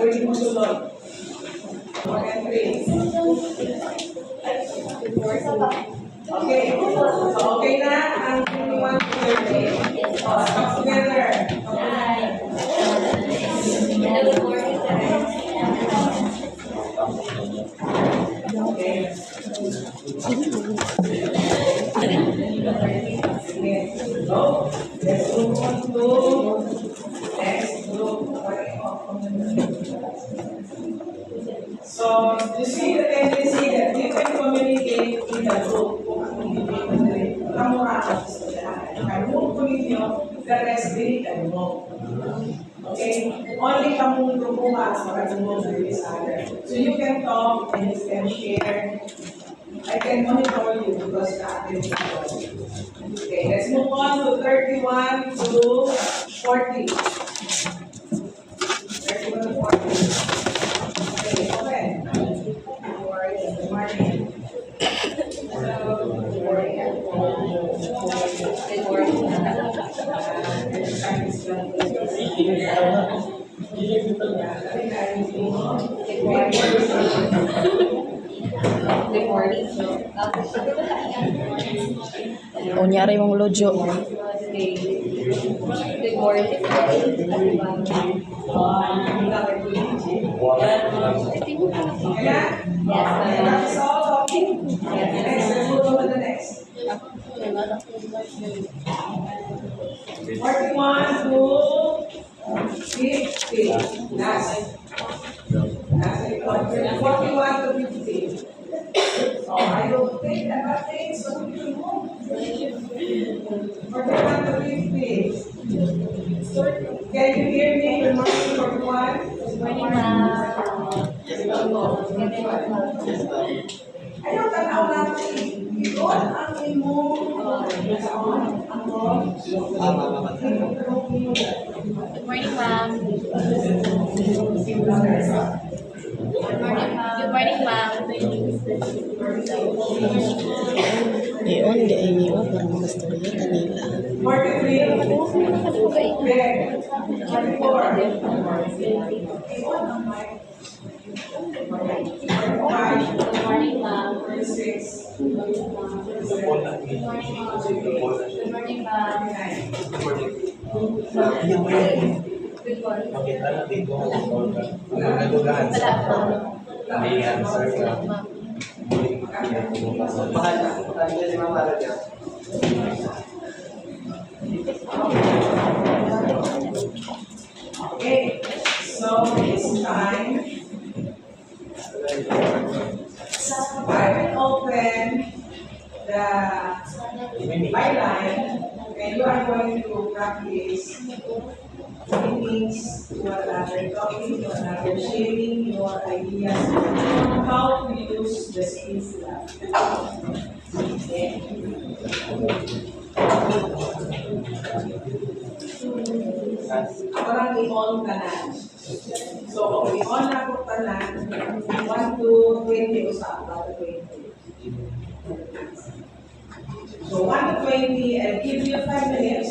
pwede mo sunod. 1 and 3. Okay. So, okay na ang 21 to 30. Stop together. Okay. So, let's move on to next group. So, you see the tendency that we can communicate in the group. Kamu ninyo, the rest dilitan mo. Okay? Only kamu grupo sa kamu with each other. So you can talk and you can share. I can monitor you because okay, let's move on to 31 to 40. 31 to 40. Okay, open. Good morning. O nyari mong lojo. Good morning. That's all talking. Next, let's move on to the next. 41 to 50. Last. 41 to 50. So I don't think about things, so we should move. 41 to 50. Can you hear me? Good morning, 41. Good morning, ma'am. Ayaw tanaw natin. Iyon ang imong Good morning, ma'am. Good morning, ma'am. Iyon, di ay niyo. Parang mga storya kanila. 43. Beg. 44. Good morning, ma'am. 46. Good morning, ma'am. Good Okay, so it's time. I will open the byline and you are going to practice meetings to one another, talking to one another, sharing your ideas on how to use the skills lab. Okay. Ako lang i-on tanan. So, kung i-on na ko tanan, 1 to 20 usap, 1 to 20. So, 1 to 20, I'll give you 5 minutes.